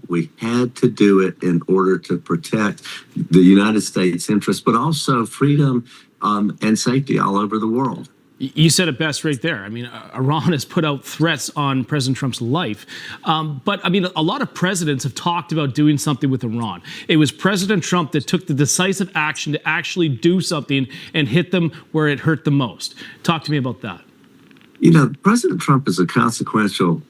We had to do it in order to protect the United States interests, but also freedom and safety all over the world. You said it best right there. I mean, Iran has put out threats on President Trump's life. But, I mean, a lot of presidents have talked about doing something with Iran. It was President Trump that took the decisive action to actually do something and hit them where it hurt the most. Talk to me about that. You know, President Trump is a consequential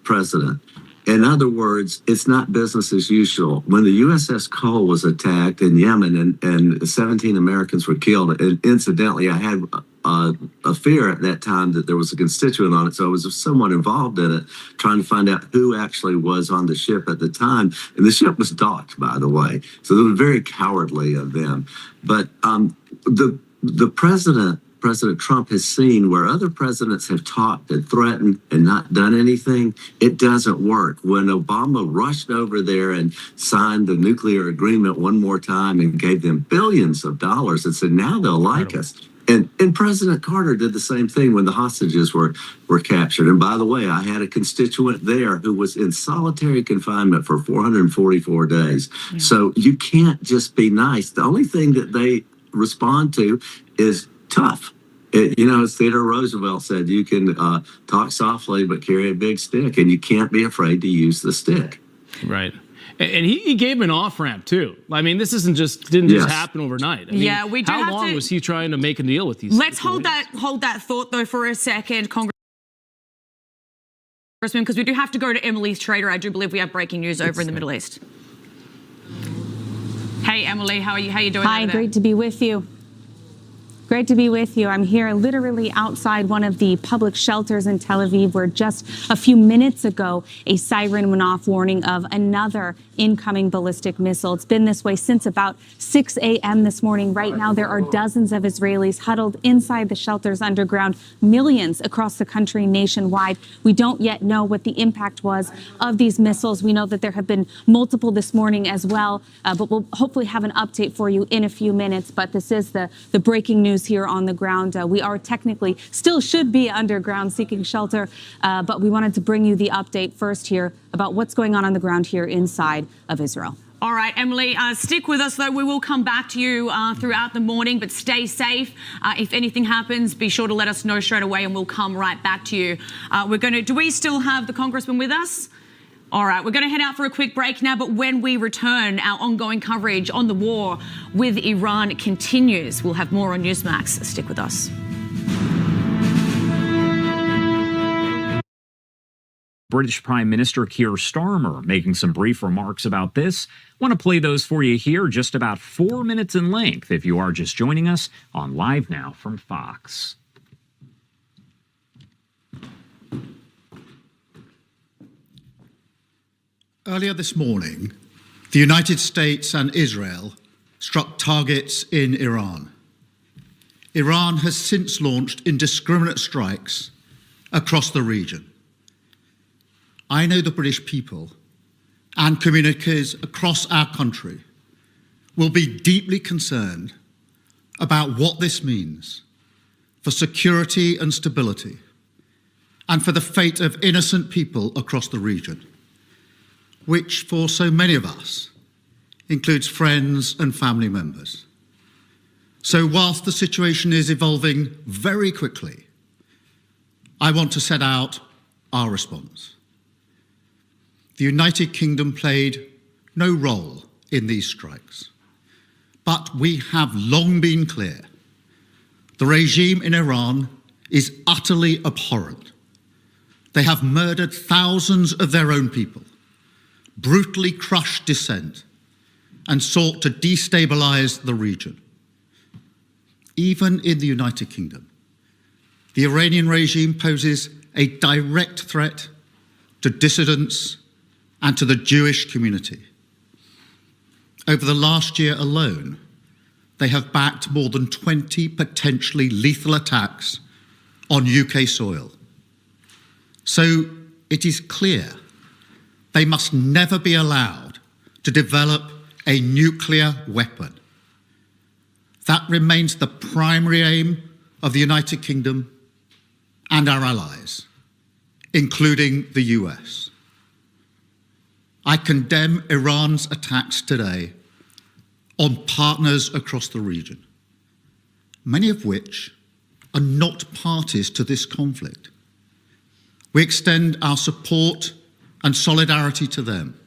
president. In other words, it's not business as usual. When the USS Cole was attacked in Yemen and 17 Americans were killed, and incidentally, I had a fear at that time that there was a constituent on it, so I was somewhat involved in it, trying to find out who actually was on the ship at the time. And the ship was docked, by the way, so it was very cowardly of them. But the President Trump has seen where other presidents have talked and threatened and not done anything, it doesn't work. When Obama rushed over there and signed the nuclear agreement one more time and gave them billions of dollars and said, now they'll like us. And President Carter did the same thing when the hostages were captured. And by the way, I had a constituent there who was in solitary confinement for 444 days. Yeah. So you can't just be nice. The only thing that they respond to is tough. As Theodore Roosevelt said, you can talk softly but carry a big stick, and you can't be afraid to use the stick. Right. And he gave him an off-ramp, too. I mean, this didn't just happen overnight. I mean, we do how long was he trying to make a deal with these? Let's hold that thought, though, for a second, Congressman, because we do have to go to Emily Trader. I do believe we have breaking news over in the Middle East. Hey, Emily, how are you? How you doing? Hi, great to be with you. Great to be with you. I'm here literally outside one of the public shelters in Tel Aviv, where just a few minutes ago, a siren went off warning of another incoming ballistic missile. It's been this way since about 6 a.m. this morning. Right now, there are dozens of Israelis huddled inside the shelters underground, millions across the country nationwide. We don't yet know what the impact was of these missiles. We know that there have been multiple this morning as well, but we'll hopefully have an update for you in a few minutes. But this is the breaking news here on the ground. We are technically still should be underground seeking shelter, but we wanted to bring you the update first here about what's going on the ground here inside of Israel. All right, Emily, stick with us, though. We will come back to you throughout the morning, but stay safe. If anything happens, be sure to let us know straight away, and we'll come right back to you. Do we still have the Congressman with us? All right, we're going to head out for a quick break now, but when we return, our ongoing coverage on the war with Iran continues. We'll have more on Newsmax. Stick with us. British Prime Minister Keir Starmer making some brief remarks about this. Want to play those for you here, just about 4 minutes in length if you are just joining us on Live Now from Fox. Earlier this morning, the United States and Israel struck targets in Iran. Iran has since launched indiscriminate strikes across the region. I know the British people and communities across our country will be deeply concerned about what this means for security and stability, and for the fate of innocent people across the region, which for so many of us includes friends and family members. So whilst the situation is evolving very quickly, I want to set out our response. The United Kingdom played no role in these strikes, but we have long been clear the regime in Iran is utterly abhorrent. They have murdered thousands of their own people, brutally crushed dissent, and sought to destabilize the region. Even in the United Kingdom, the Iranian regime poses a direct threat to dissidents and to the Jewish community. Over the last year alone, they have backed more than 20 potentially lethal attacks on UK soil. So it is clear they must never be allowed to develop a nuclear weapon. That remains the primary aim of the United Kingdom and our allies, including the US. I condemn Iran's attacks today on partners across the region, many of which are not parties to this conflict. We extend our support and solidarity to them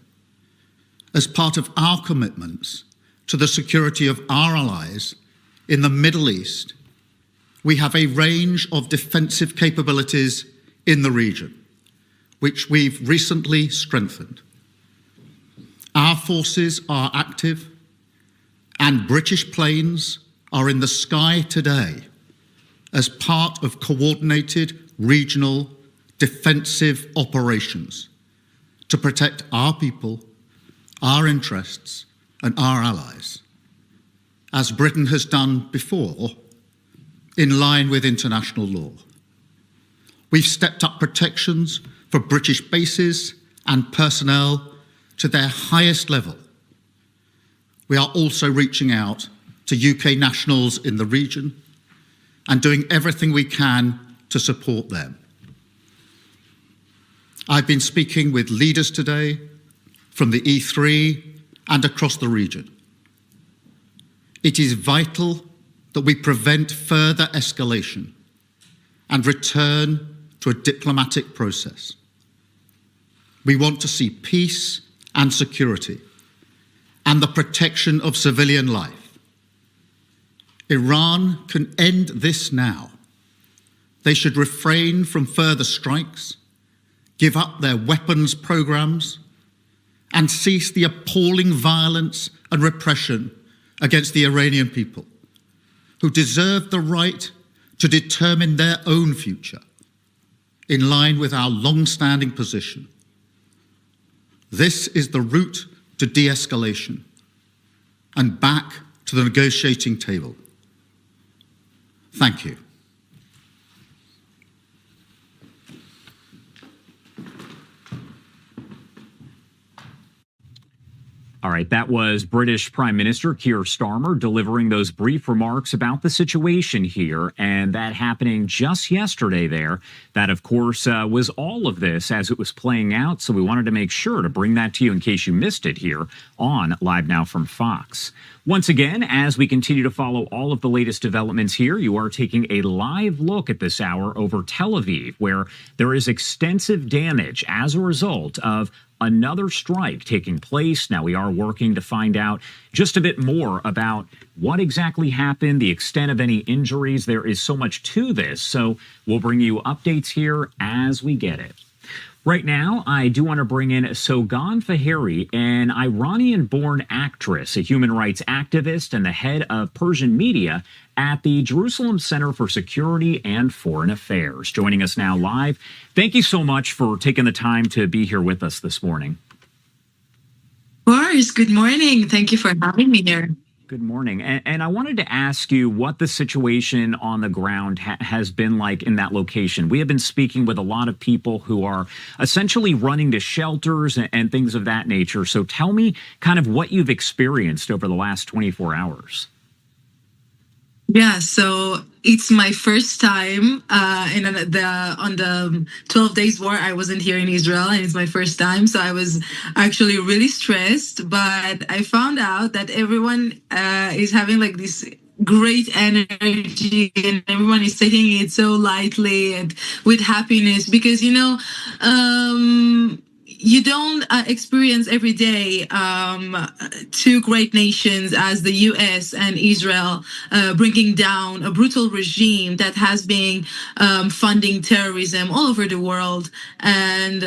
as part of our commitments to the security of our allies in the Middle East. We have a range of defensive capabilities in the region, which we've recently strengthened. Our forces are active, and British planes are in the sky today as part of coordinated regional defensive operations to protect our people, our interests, and our allies, as Britain has done before, in line with international law. We've stepped up protections for British bases and personnel to their highest level. We are also reaching out to UK nationals in the region and doing everything we can to support them. I've been speaking with leaders today from the E3 and across the region. It is vital that we prevent further escalation and return to a diplomatic process. We want to see peace and security and the protection of civilian life. Iran can end this now. They should refrain from further strikes, give up their weapons programs, and cease the appalling violence and repression against the Iranian people, who deserve the right to determine their own future in line with our long-standing position. This is the route to de-escalation and back to the negotiating table. Thank you. All right, that was British Prime Minister Keir Starmer delivering those brief remarks about the situation here, and that happening just yesterday there. That, of course, was all of this as it was playing out, so we wanted to make sure to bring that to you in case you missed it here on Live Now from Fox. Once again, as we continue to follow all of the latest developments here, you are taking a live look at this hour over Tel Aviv, where there is extensive damage as a result of another strike taking place. Now, we are working to find out just a bit more about what exactly happened, the extent of any injuries. There is so much to this, so we'll bring you updates here as we get it. Right now, I do want to bring in Sogan Faheri, an Iranian-born actress, a human rights activist, and the head of Persian media at the Jerusalem Center for Security and Foreign Affairs. Joining us now live. Thank you so much for taking the time to be here with us this morning. Of course. Good morning. Thank you for having me here. Good morning. And I wanted to ask you what the situation on the ground has been like in that location. We have been speaking with a lot of people who are essentially running to shelters and things of that nature. So tell me kind of what you've experienced over the last 24 hours. Yeah, so it's my first time on the 12 days war. I wasn't here in Israel, and it's my first time. So I was actually really stressed, but I found out that everyone is having like this great energy, and everyone is taking it so lightly and with happiness because, you don't experience every day two great nations as the US and Israel bringing down a brutal regime that has been funding terrorism all over the world and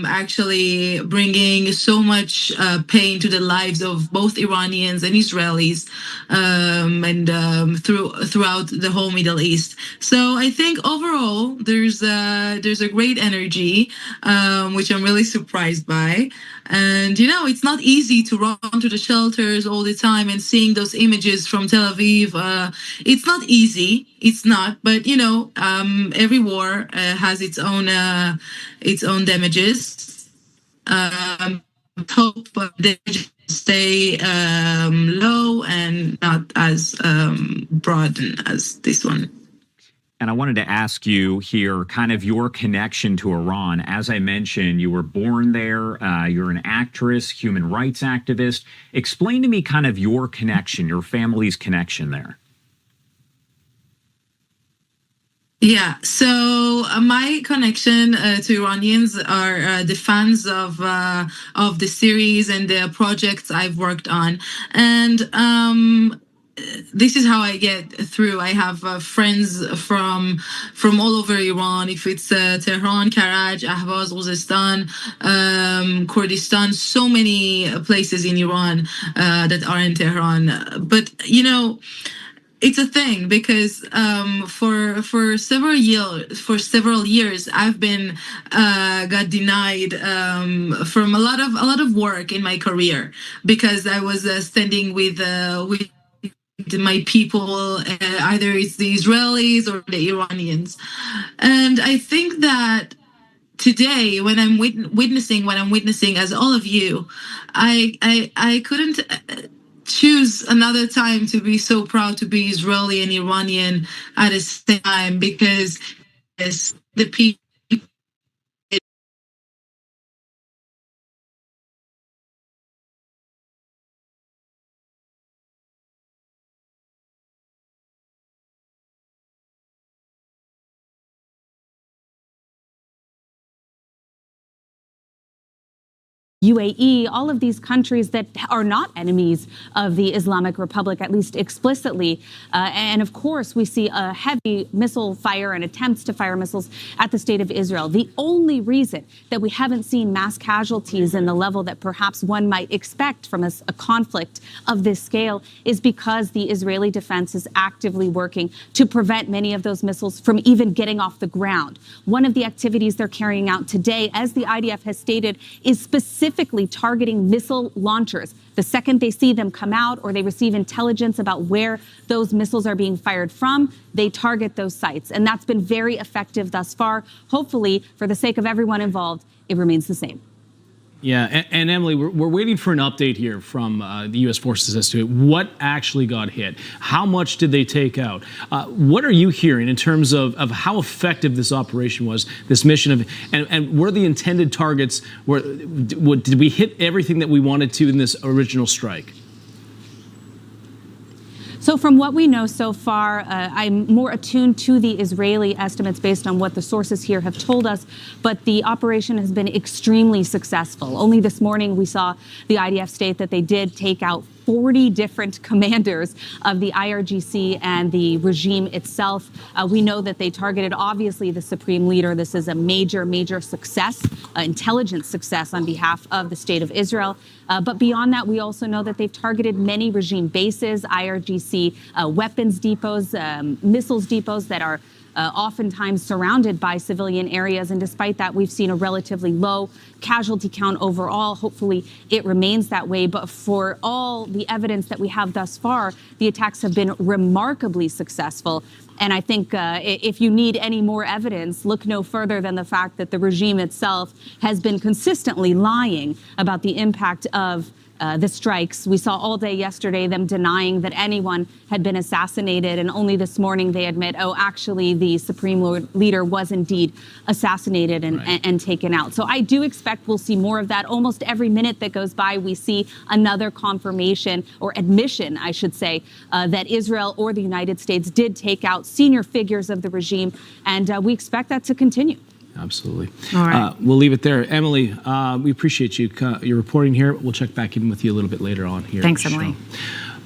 actually bringing so much pain to the lives of both Iranians and Israelis throughout the whole Middle East. So I think overall there's a great energy, which I'm really surprised by. And it's not easy to run to the shelters all the time and seeing those images from Tel Aviv. It's not easy. It's not. But every war has its own damages. Hope they stay low and not as broad as this one. And I wanted to ask you here kind of your connection to Iran. As I mentioned, you were born there. You're an actress, human rights activist. Explain to me kind of your connection, your family's connection there. Yeah, so my connection to Iranians are the fans of the series and the projects I've worked on, and this is how I get through. I have friends from all over Iran. If it's Tehran, Karaj, Ahvaz, Khuzestan, Kurdistan, so many places in Iran that are in Tehran. But you know, it's a thing because for several years I've been got denied from a lot of work in my career because I was standing with my people, either it's the Israelis or the Iranians, and I think that today when I'm witnessing what I'm witnessing as all of you, I couldn't choose another time to be so proud to be Israeli and Iranian at the same time, because yes, the people. UAE, all of these countries that are not enemies of the Islamic Republic, at least explicitly. And of course, we see a heavy missile fire and attempts to fire missiles at the state of Israel. The only reason that we haven't seen mass casualties in the level that perhaps one might expect from a conflict of this scale is because the Israeli defense is actively working to prevent many of those missiles from even getting off the ground. One of the activities they're carrying out today, as the IDF has stated, is specifically targeting missile launchers. The second they see them come out or they receive intelligence about where those missiles are being fired from, they target those sites. And that's been very effective thus far. Hopefully, for the sake of everyone involved, it remains the same. Yeah, and Emily, we're waiting for an update here from the U.S. forces as to what actually got hit. How much did they take out? What are you hearing in terms of how effective this operation was, this mission of, and were the intended targets, did we hit everything that we wanted to in this original strike? So from what we know so far, I'm more attuned to the Israeli estimates based on what the sources here have told us, but the operation has been extremely successful. Only this morning we saw the IDF state that they did take out 40 different commanders of the IRGC and the regime itself. We know that they targeted, obviously, the supreme leader. This is a major, major success, intelligence success on behalf of the state of Israel. But beyond that, we also know that they've targeted many regime bases, IRGC weapons depots, missiles depots that are oftentimes surrounded by civilian areas. And despite that, we've seen a relatively low casualty count overall. Hopefully it remains that way. But for all the evidence that we have thus far, the attacks have been remarkably successful. And I think if you need any more evidence, look no further than the fact that the regime itself has been consistently lying about the impact of the strikes. We saw all day yesterday them denying that anyone had been assassinated, and only this morning they admit, oh, actually the supreme leader was indeed assassinated and taken out. So I do expect we'll see more of that. Almost every minute that goes by, we see another confirmation, or admission, I should say, that Israel or the United States did take out senior figures of the regime, and we expect that to continue. Absolutely. All right. We'll leave it there. Emily, we appreciate you. Your reporting here. We'll check back in with you a little bit later on here. Thanks, Emily.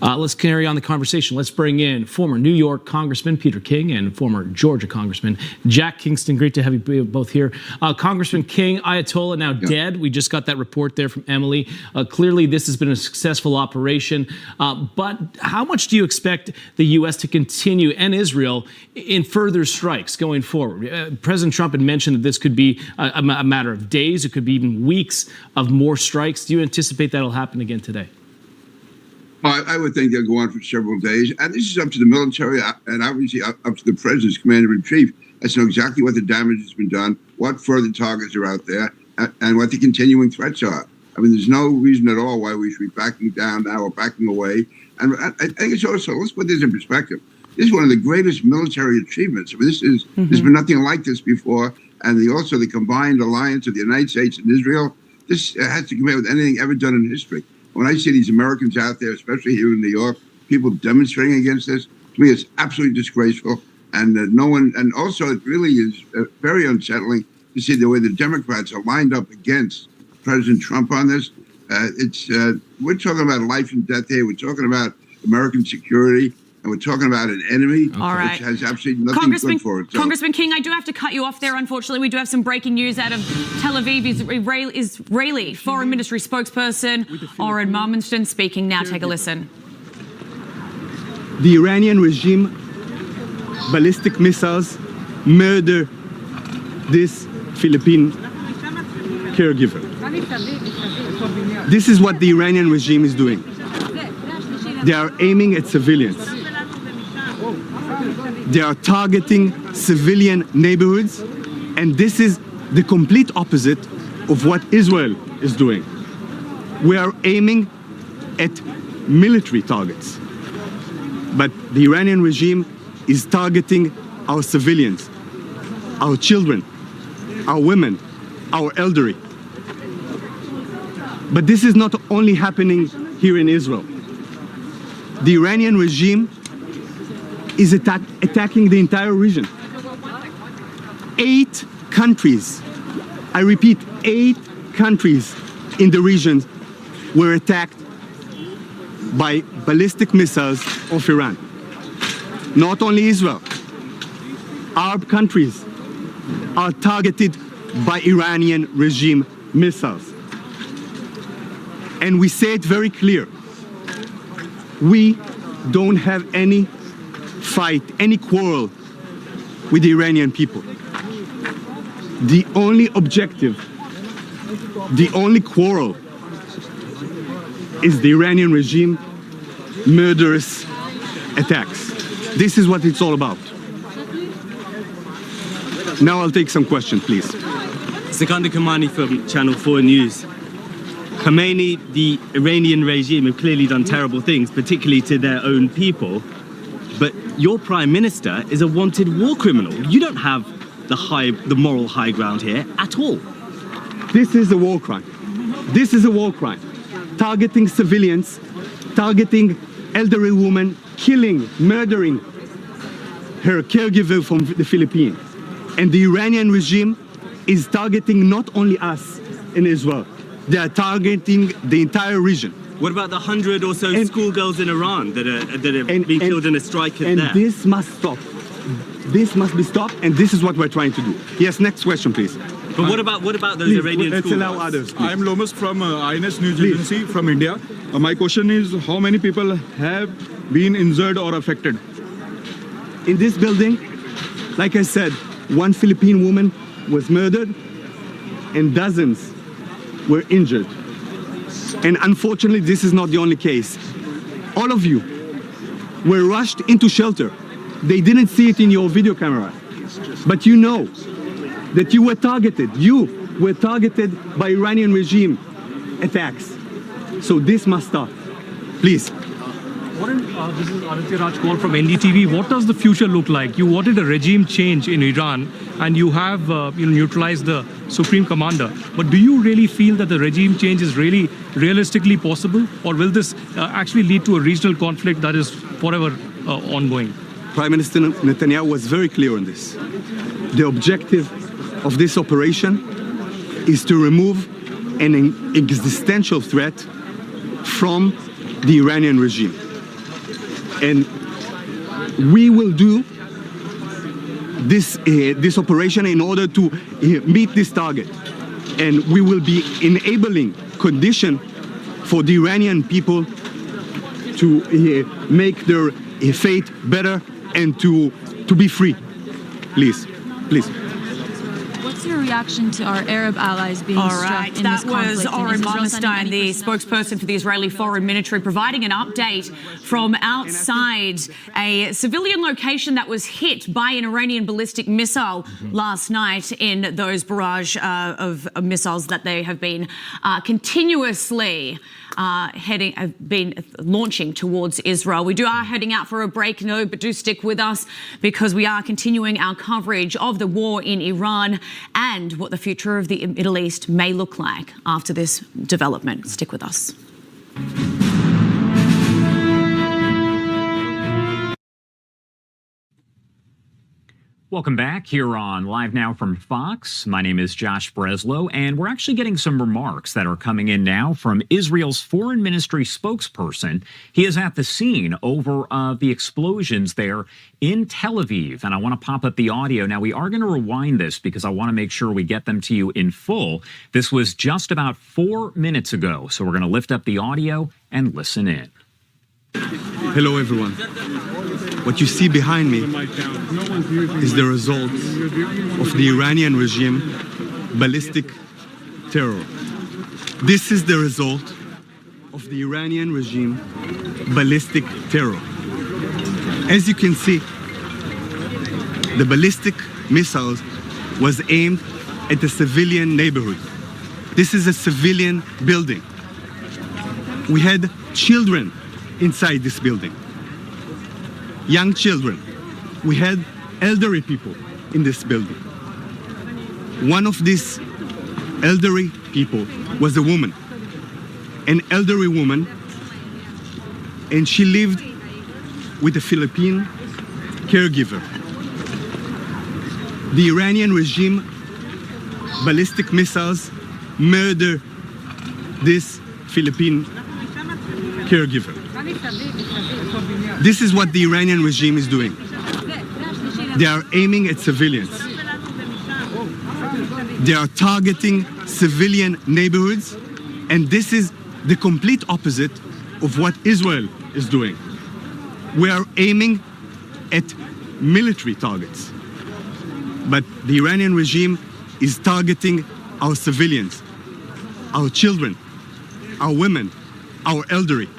Let's carry on the conversation. Let's bring in former New York Congressman Peter King and former Georgia Congressman Jack Kingston. Great to have you both here. Congressman King, Ayatollah now dead. We just got that report there from Emily. Clearly, this has been a successful operation. But how much do you expect the U.S. to continue, and Israel, in further strikes going forward? President Trump had mentioned that this could be a matter of days. It could be even weeks of more strikes. Do you anticipate that'll happen again today? I would think they'll go on for several days. And this is up to the military and obviously up to the president's commander-in-chief. Let's know exactly what the damage has been done, what further targets are out there, and what the continuing threats are. I mean, there's no reason at all why we should be backing down now or backing away. And I think it's also, let's put this in perspective. This is one of the greatest military achievements. I mean, there's been nothing like this before. And also the combined alliance of the United States and Israel, this has to compare with anything ever done in history. When I see these Americans out there, especially here in New York, people demonstrating against this, to me, it's absolutely disgraceful. And and also it really is very unsettling to see the way the Democrats are lined up against President Trump on this. We're talking about life and death here. We're talking about American security. And we're talking about an enemy which has absolutely nothing good for it. So, Congressman King, I do have to cut you off there, unfortunately. We do have some breaking news out of Tel Aviv. Israeli Foreign Ministry spokesperson Oren Marmonston speaking now. Take a listen. The Iranian regime, ballistic missiles, murder this Philippine caregiver. This is what the Iranian regime is doing. They are aiming at civilians. They are targeting civilian neighborhoods, and this is the complete opposite of what Israel is doing. We are aiming at military targets, but the Iranian regime is targeting our civilians, our children, our women, our elderly. But this is not only happening here in Israel. The Iranian regime is attacking the entire region. 8 countries, I repeat, 8 countries in the region were attacked by ballistic missiles of Iran. Not only Israel, Arab countries are targeted by Iranian regime missiles. And we say it very clear. We don't have any fight, any quarrel with the Iranian people. The only objective, the only quarrel is the Iranian regime murderous attacks. This is what it's all about. Now I'll take some questions, please. Sikander Kamani from Channel 4 News. Khamenei, the Iranian regime, have clearly done terrible things, particularly to their own people. But your prime minister is a wanted war criminal. You don't have the moral high ground here at all. This is a war crime. This is a war crime. Targeting civilians, targeting elderly women, killing, murdering her caregiver from the Philippines. And the Iranian regime is targeting not only us in Israel, they are targeting the entire region. What about the 100 or so schoolgirls in Iran that have been killed in a strike there? And this must stop. This must be stopped, and this is what we're trying to do. Yes, next question, please. But what about those Iranian let's schoolgirls? allow others. I am Lomas from INS News Agency from India. My question is, how many people have been injured or affected? In this building, like I said, 1 Philippine woman was murdered and dozens were injured. And unfortunately, this is not the only case. All of you were rushed into shelter. They didn't see it in your video camera, but you know that you were targeted. You were targeted by Iranian regime attacks. So this must stop. Please. This is Aditya Raj Kaul from NDTV. What does the future look like? You wanted a regime change in Iran, and you have neutralized the supreme commander. But do you really feel that the regime change is really realistically possible, or will this actually lead to a regional conflict that is forever ongoing? Prime Minister Netanyahu was very clear on this. The objective of this operation is to remove an existential threat from the Iranian regime. And we will do this operation in order to meet this target. And we will be enabling condition for the Iranian people to make their fate better and to be free. Please, please. What's your reaction to our Arab allies being All struck right, in that this conflict? was And Oren is Israel sending Barnstein, any the personnel? spokesperson for the Israeli Foreign Ministry, providing an update from outside a civilian location that was hit by an Iranian ballistic missile last night in those barrage of missiles that they have been continuously been launching towards Israel. We are heading out for a break, no, but do stick with us because we are continuing our coverage of the war in Iran and what the future of the Middle East may look like after this development. Stick with us. Welcome back here on Live Now from Fox. My name is Josh Breslow, and we're actually getting some remarks that are coming in now from Israel's foreign ministry spokesperson. He is at the scene over the explosions there in Tel Aviv, and I want to pop up the audio. Now, we are going to rewind this because I want to make sure we get them to you in full. This was just about 4 minutes ago, so we're going to lift up the audio and listen in. Hello, everyone. What you see behind me is the result of the Iranian regime ballistic terror. This is the result of the Iranian regime ballistic terror. As you can see, the ballistic missiles was aimed at a civilian neighborhood. This is a civilian building. We had children inside this building. Young children. We had elderly people in this building. One of these elderly people was a woman, an elderly woman, and she lived with a Philippine caregiver. The Iranian regime ballistic missiles murder this Philippine caregiver. This is what the Iranian regime is doing. They are aiming at civilians. They are targeting civilian neighborhoods, and this is the complete opposite of what Israel is doing. We are aiming at military targets, but the Iranian regime is targeting our civilians, our children, our women, our elderly.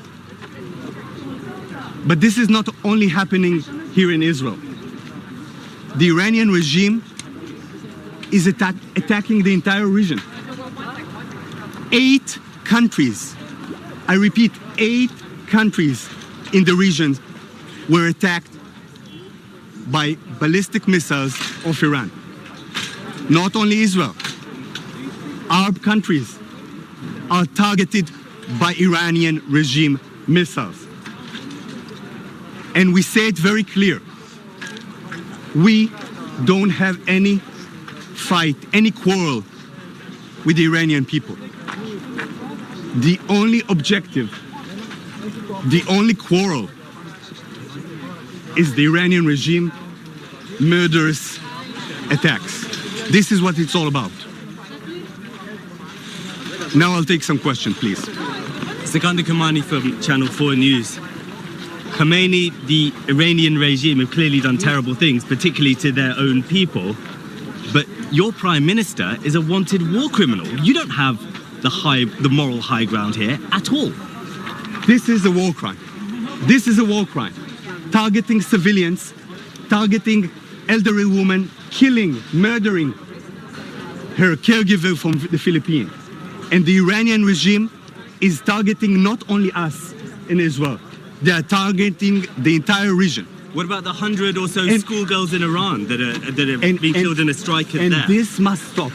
But this is not only happening here in Israel. The Iranian regime is attacking the entire region. 8 countries, I repeat, 8 countries in the region were attacked by ballistic missiles of Iran. Not only Israel, Arab countries are targeted by Iranian regime missiles. And we say it very clear. We don't have any fight, any quarrel with the Iranian people. The only objective, the only quarrel is the Iranian regime murderous attacks. This is what it's all about. Now I'll take some questions, please. Sikandar Kamani from Channel 4 News. Khamenei, the Iranian regime, have clearly done terrible things, particularly to their own people. But your prime minister is a wanted war criminal. You don't have the moral high ground here at all. This is a war crime. This is a war crime. Targeting civilians, targeting elderly women, killing, murdering her caregiver from the Philippines. And the Iranian regime is targeting not only us in Israel. They are targeting the entire region. What about the 100 or so schoolgirls in Iran that are being killed in a strike there? And this must stop.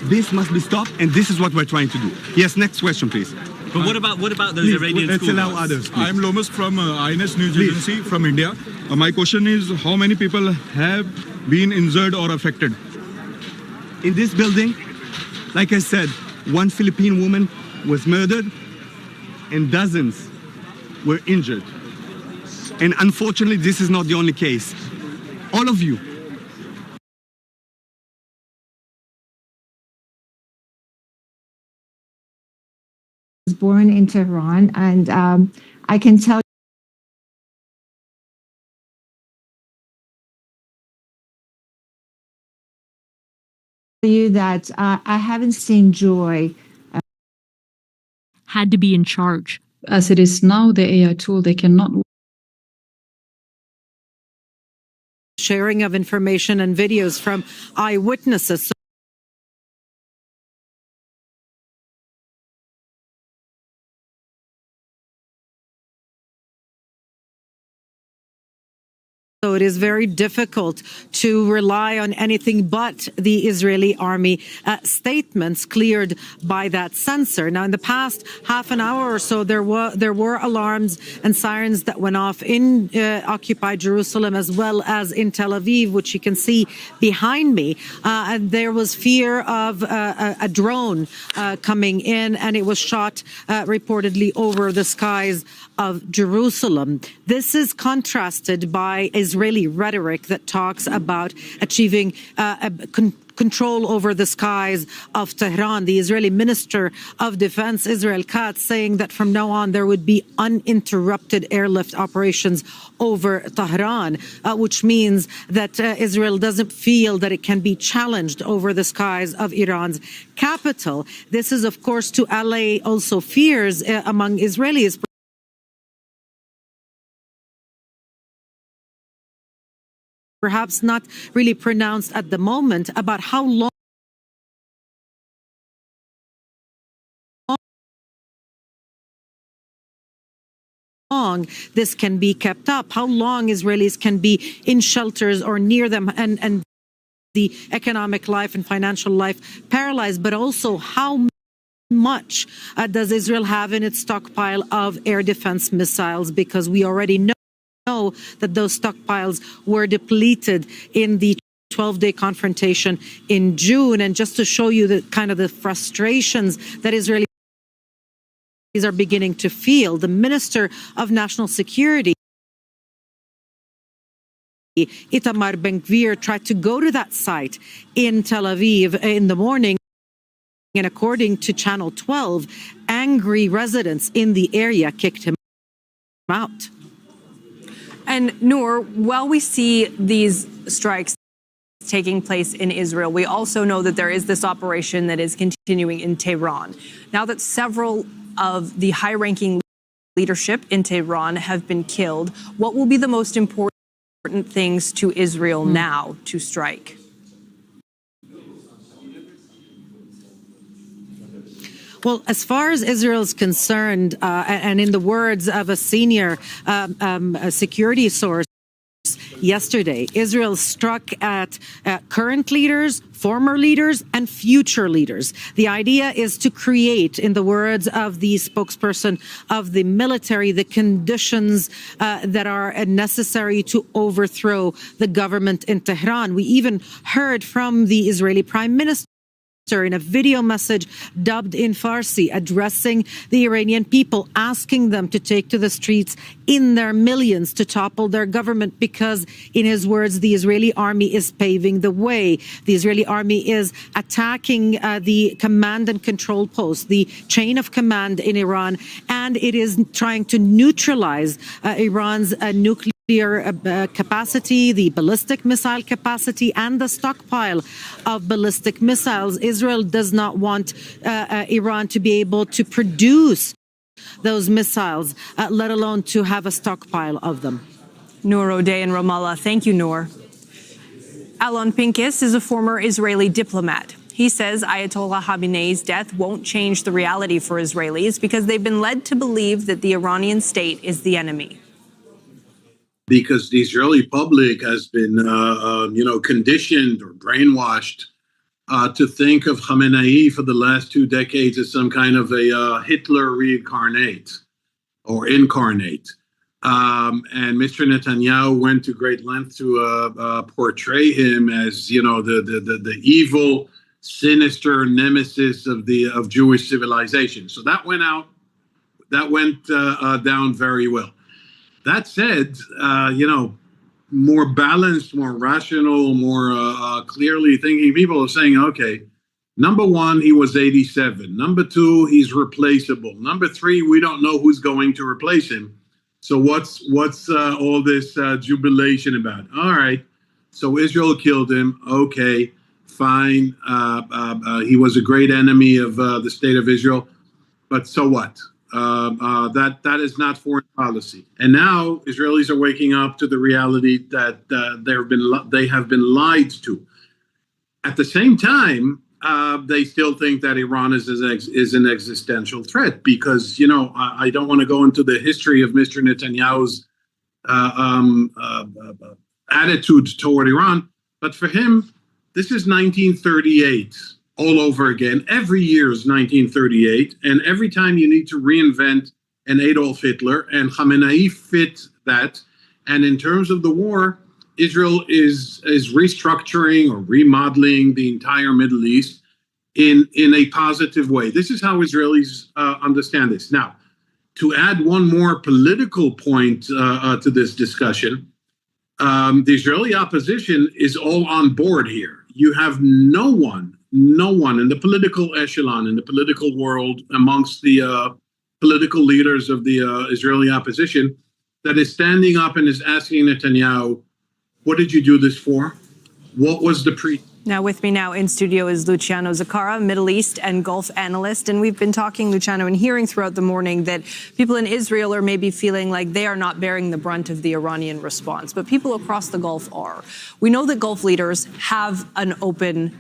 This must be stopped, and this is what we're trying to do. Yes, next question, please. But what about those Iranian let's schoolgirls? allow others, please. I'm Lomas from INS News Agency from India. My question is, how many people have been injured or affected? In this building, like I said, one Philippine woman was murdered and dozens were injured. And unfortunately, this is not the only case. All of you was born in Tehran, and I can tell you that I haven't seen joy. Had to be in charge. As it is now, the AI tool, they cannot. Sharing of information and videos from eyewitnesses. So it is very difficult to rely on anything but the Israeli army statements cleared by that censor. Now, in the past half an hour or so, there were alarms and sirens that went off in occupied Jerusalem as well as in Tel Aviv, which you can see behind me. And there was fear of a drone coming in, and it was shot reportedly over the skies of Jerusalem. This is contrasted by Israeli rhetoric that talks about achieving control over the skies of Tehran. The Israeli Minister of Defense, Israel Katz, saying that from now on there would be uninterrupted airlift operations over Tehran, which means that Israel doesn't feel that it can be challenged over the skies of Iran's capital. This is, of course, to allay also fears among Israelis, perhaps not really pronounced at the moment, about how long this can be kept up, how long Israelis can be in shelters or near them, and the economic life and financial life paralyzed, but also how much does Israel have in its stockpile of air defense missiles, because we already know that those stockpiles were depleted in the 12-day confrontation in June. And just to show you the kind of the frustrations that Israelis are beginning to feel, the Minister of National Security, Itamar Ben-Gvir, tried to go to that site in Tel Aviv in the morning. And according to Channel 12, angry residents in the area kicked him out. And Noor, while we see these strikes taking place in Israel, we also know that there is this operation that is continuing in Tehran. Now that several of the high-ranking leadership in Tehran have been killed, what will be the most important things to Israel now to strike? Well, as far as Israel is concerned, and in the words of a senior security source yesterday, Israel struck at current leaders, former leaders, and future leaders. The idea is to create, in the words of the spokesperson of the military, the conditions that are necessary to overthrow the government in Tehran. We even heard from the Israeli Prime Minister in a video message dubbed in Farsi, addressing the Iranian people, asking them to take to the streets in their millions to topple their government, because, in his words, the Israeli army is paving the way. The Israeli army is attacking the command and control posts, the chain of command in Iran, and it is trying to neutralize Iran's nuclear capacity, the ballistic missile capacity, and the stockpile of ballistic missiles. Israel does not want Iran to be able to produce those missiles, let alone to have a stockpile of them. Noor O'Day in Ramallah. Thank you, Noor. Alon Pincus is a former Israeli diplomat. He says Ayatollah Khamenei's death won't change the reality for Israelis because they've been led to believe that the Iranian state is the enemy. Because the Israeli public has been, conditioned or brainwashed to think of Khamenei for the last 2 decades as some kind of a Hitler reincarnate or incarnate. And Mr. Netanyahu went to great length to portray him as, the evil, sinister nemesis of Jewish civilization. So that went out. That went down very well. That said, more balanced, more rational, more clearly thinking people are saying, okay, number one, he was 87. Number two, he's replaceable. Number three, we don't know who's going to replace him. So what's all this jubilation about? All right, so Israel killed him. Okay, fine. He was a great enemy of the state of Israel, but so what? That is not foreign policy. And now Israelis are waking up to the reality that they have been lied to. At the same time, they still think that Iran is an existential threat because, I don't want to go into the history of Mr. Netanyahu's attitude toward Iran, but for him, this is 1938 all over again. Every year is 1938, and every time you need to reinvent an Adolf Hitler, and Khamenei fit that. And in terms of the war, Israel is restructuring or remodeling the entire Middle East in a positive way. This is how Israelis understand this. Now, to add one more political point to this discussion, the Israeli opposition is all on board here. You have no one in the political echelon, in the political world, amongst the political leaders of the Israeli opposition that is standing up and is asking Netanyahu, what did you do this for? What was the Now with me now in studio is Luciano Zaccara, Middle East and Gulf analyst. And we've been talking, Luciano, and hearing throughout the morning that people in Israel are maybe feeling like they are not bearing the brunt of the Iranian response, but people across the Gulf are. We know that Gulf leaders have an open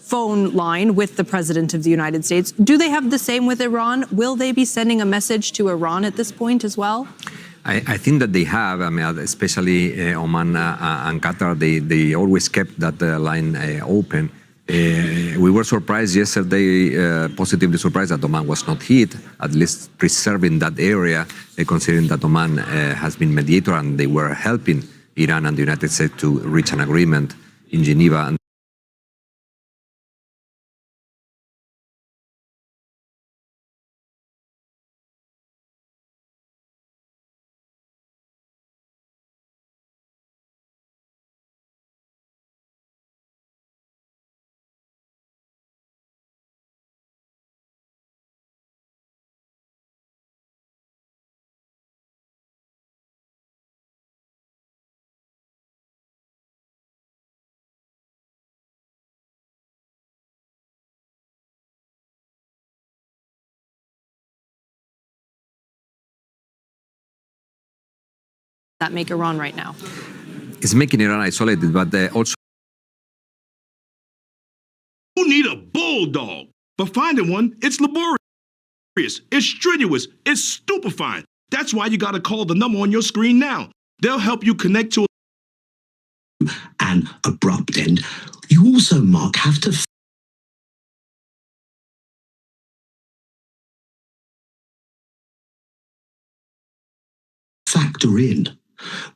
phone line with the President of the United States. Do they have the same with Iran? Will they be sending a message to Iran at this point as well? I think that they have, especially Oman and Qatar, they always kept that line open. We were surprised yesterday, positively surprised that Oman was not hit, at least preserving that area, considering that Oman has been mediator and they were helping Iran and the United States to reach an agreement in Geneva. That make Iran right now? It's making Iran isolated, but also You need a bulldog, but finding one, it's laborious, it's strenuous, it's stupefying. That's why you got to call the number on your screen now. They'll help you connect to an abrupt end. You also, Mark, have to factor in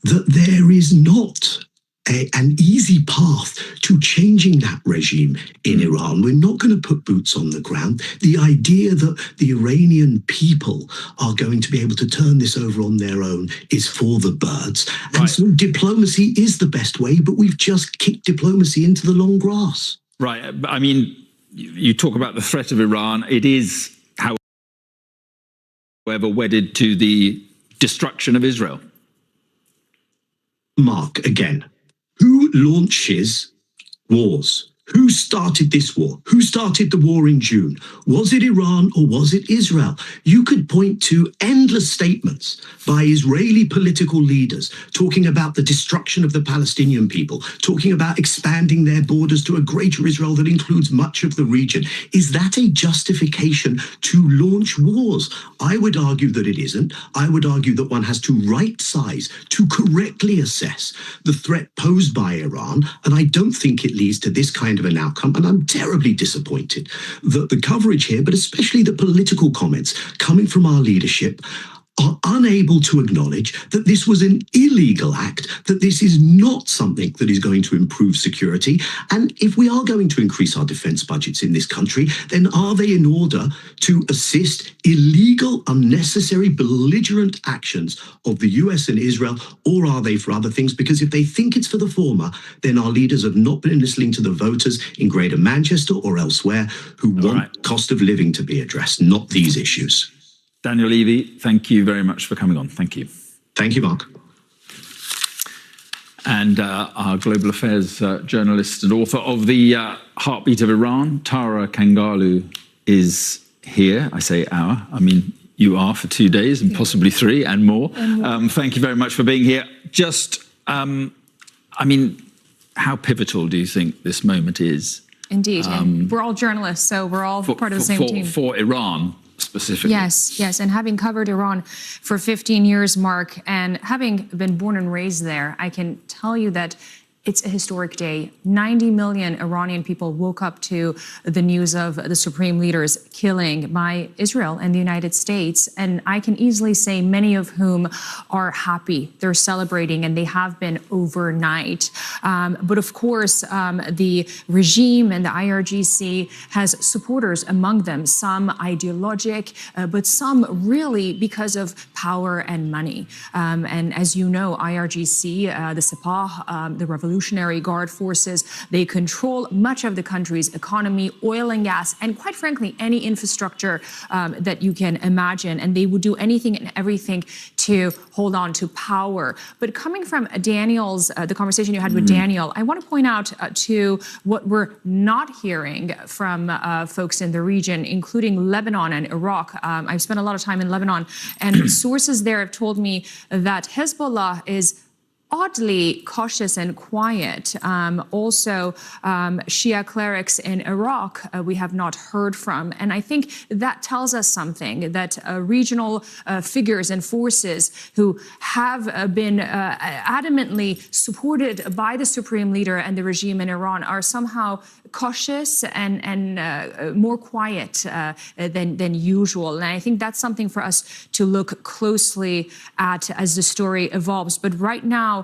that there is not an easy path to changing that regime in Iran. We're not going to put boots on the ground. The idea that the Iranian people are going to be able to turn this over on their own is for the birds. Right. And so diplomacy is the best way, but we've just kicked diplomacy into the long grass. Right. I mean, you talk about the threat of Iran. It is, however, wedded to the destruction of Israel. Mark, again, who launches wars? Who started this war? Who started the war in June? Was it Iran or was it Israel? You could point to endless statements by Israeli political leaders talking about the destruction of the Palestinian people, talking about expanding their borders to a greater Israel that includes much of the region. Is that a justification to launch wars? I would argue that it isn't. I would argue that one has to right size, to correctly assess the threat posed by Iran, and I don't think it leads to this kind of an outcome, and I'm terribly disappointed that the coverage here, but especially the political comments coming from our leadership, are unable to acknowledge that this was an illegal act, that this is not something that is going to improve security. And if we are going to increase our defense budgets in this country, then are they in order to assist illegal, unnecessary, belligerent actions of the US and Israel, or are they for other things? Because if they think it's for the former, then our leaders have not been listening to the voters in Greater Manchester or elsewhere who want cost of living to be addressed, not these issues. Daniel Levy, thank you very much for coming on. Thank you. Thank you, Mark. and our global affairs journalist and author of The Heartbeat of Iran, Tara Kangalu, is here. I say our, I mean you are for 2 days and possibly 3 and more. Thank you very much for being here. Just, I mean, how pivotal do you think this moment is? Indeed. And we're all journalists, so we're all part of the same team. For Iran specifically. Yes, yes. And having covered Iran for 15 years, Mark, and having been born and raised there, I can tell you that it's a historic day. 90 million Iranian people woke up to the news of the supreme leader's killing by Israel and the United States. And I can easily say many of whom are happy. They're celebrating, and they have been overnight. But of course, the regime and the IRGC has supporters among them, some ideologic, but some really because of power and money. And as you know, IRGC, the Sepah, the Revolutionary Guard forces, they control much of the country's economy, oil and gas, and quite frankly, any infrastructure that you can imagine. And they would do anything and everything to hold on to power. But coming from Daniel's, the conversation you had with Daniel, I want to point out to what we're not hearing from folks in the region, including Lebanon and Iraq. I've spent a lot of time in Lebanon, and sources there have told me that Hezbollah is oddly cautious and quiet. Also, Shia clerics in Iraq, we have not heard from. And I think that tells us something, that regional figures and forces who have been adamantly supported by the supreme leader and the regime in Iran are somehow cautious and more quiet than usual. And I think that's something for us to look closely at as the story evolves. But right now,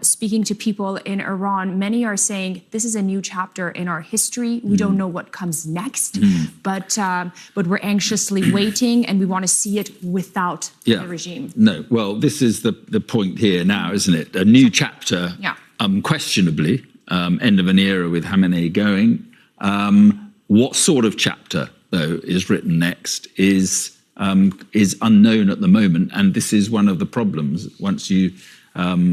speaking to people in Iran, many are saying this is a new chapter in our history. We don't know what comes next, but we're anxiously waiting, and we want to see it without the regime. No, well, this is the point here now, isn't it? A new chapter, unquestionably, end of an era with Khamenei going. What sort of chapter, though, is written next is unknown at the moment, and this is one of the problems. Once you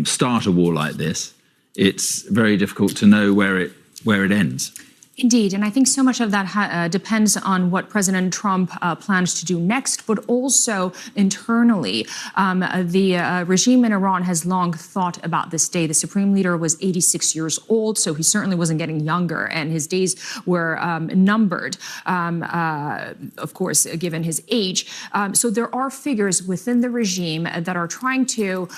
start a war like this, it's very difficult to know where it ends. Indeed, and I think so much of that depends on what President Trump plans to do next, but also internally. The regime in Iran has long thought about this day. The supreme leader was 86 years old, so he certainly wasn't getting younger, and his days were numbered, of course, given his age. So there are figures within the regime that are trying to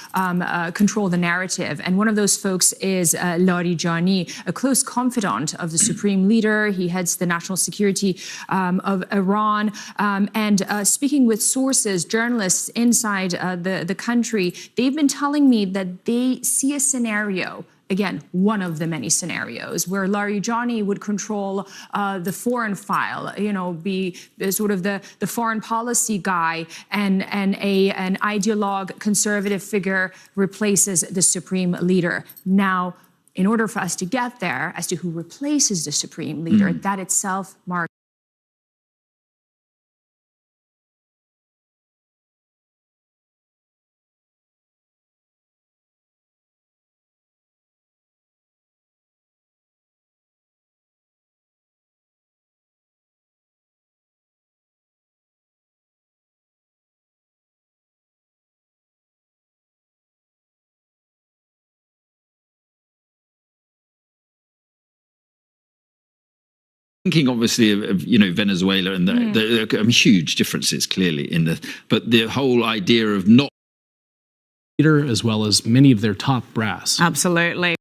control the narrative, and one of those folks is Larijani, a close confidant of the supreme leader. He heads the national security of Iran. And speaking with sources, journalists inside the country, they've been telling me that they see a scenario, again, one of the many scenarios, where Larijani would control the foreign file, be sort of the foreign policy guy, and an ideologue conservative figure replaces the supreme leader. Now, in order for us to get there as to who replaces the supreme leader, that itself marks Thinking obviously of Venezuela and the huge differences clearly but the whole idea of not leader as well as many of their top brass. Absolutely.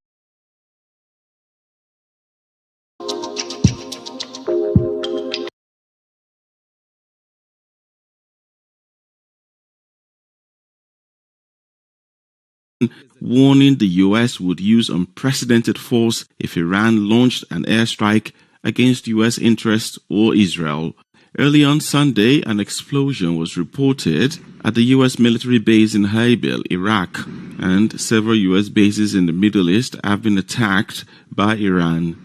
Warning the US would use unprecedented force if Iran launched an airstrike against US interests or Israel. Early on Sunday, an explosion was reported at the US military base in Erbil, Iraq, and several US bases in the Middle East have been attacked by Iran.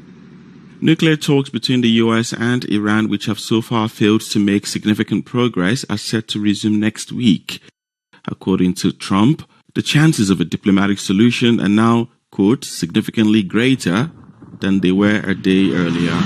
Nuclear talks between the US and Iran, which have so far failed to make significant progress, are set to resume next week. According to Trump, the chances of a diplomatic solution are now quote, significantly greater than they were a day earlier.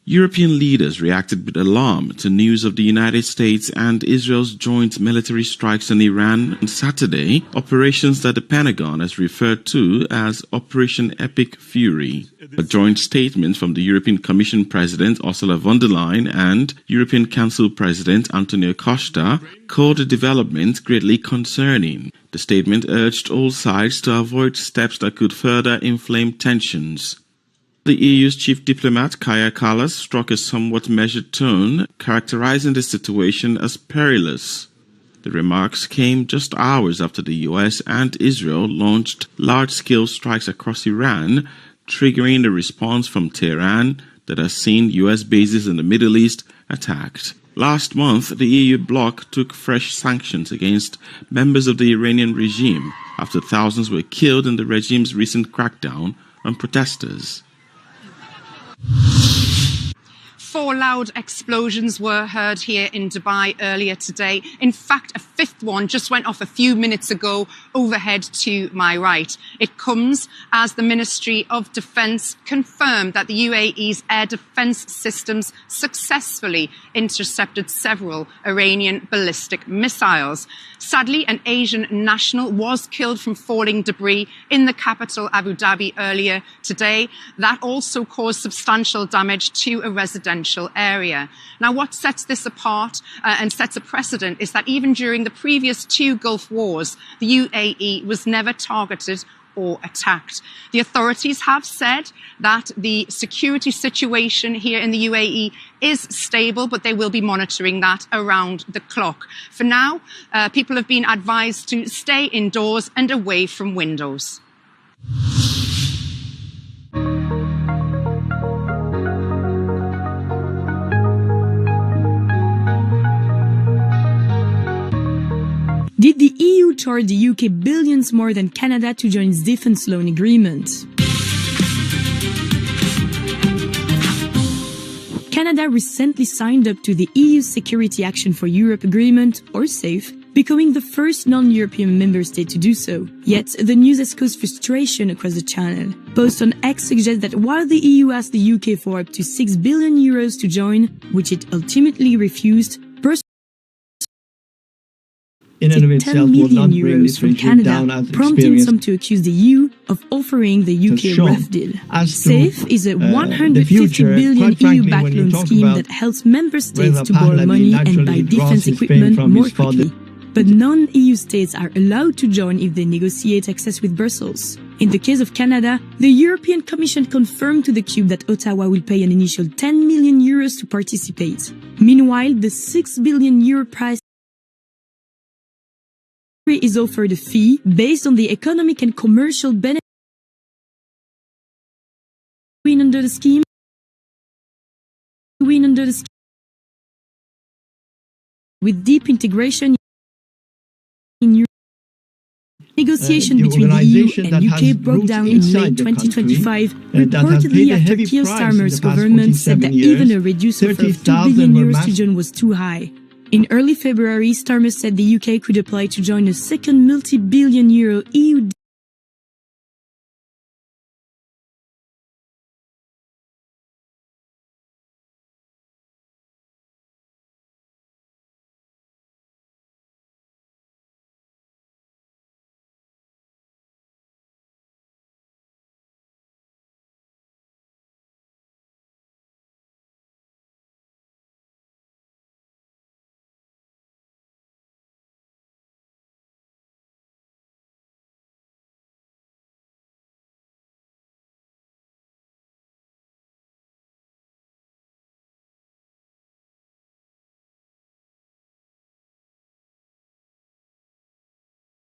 European leaders reacted with alarm to news of the United States and Israel's joint military strikes on Iran on Saturday, operations that the Pentagon has referred to as Operation Epic Fury. A joint statement from the European Commission President Ursula von der Leyen and European Council President Antonio Costa called the development greatly concerning. The statement urged all sides to avoid steps that could further inflame tensions. The EU's chief diplomat, Kaja Kallas, struck a somewhat measured tone, characterizing the situation as perilous. The remarks came just hours after the US and Israel launched large-scale strikes across Iran, triggering a response from Tehran that has seen US bases in the Middle East attacked. Last month, the EU bloc took fresh sanctions against members of the Iranian regime after thousands were killed in the regime's recent crackdown on protesters. 4 loud explosions were heard here in Dubai earlier today. In fact, a 5th one just went off a few minutes ago overhead to my right. It comes as the Ministry of Defence confirmed that the UAE's air defence systems successfully intercepted several Iranian ballistic missiles. Sadly, an Asian national was killed from falling debris in the capital, Abu Dhabi, earlier today. That also caused substantial damage to a residential area. Now, what sets this apart and sets a precedent is that even during the previous 2 Gulf wars, the UAE was never targeted or attacked. The authorities have said that the security situation here in the UAE is stable, but they will be monitoring that around the clock. For now, people have been advised to stay indoors and away from windows. Did the EU charge the UK billions more than Canada to join its defense loan agreement? Canada recently signed up to the EU's Security Action for Europe agreement, or SAFE, becoming the first non-European member state to do so. Yet, the news has caused frustration across the channel. Posts on X suggest that while the EU asked the UK for up to €6 billion to join, which it ultimately refused, in and of itself will not bring this regime down as prompting some to accuse the EU of offering the UK rough deal. SAFE is a €150 billion EU-backed loan scheme that helps member states to borrow money and buy defense equipment more quickly. But non-EU states are allowed to join if they negotiate access with Brussels. In the case of Canada, the European Commission confirmed to the Cube that Ottawa will pay an initial €10 million to participate. Meanwhile, the €6 billion price is offered a fee based on the economic and commercial benefits under the scheme. With deep integration in Europe. Negotiation between the EU and UK broke down in late 2025, reportedly after Keir Starmer's government said that even a reduced offer of €2 billion to join was too high. In early February, Starmer said the UK could apply to join a second multi-billion euro EU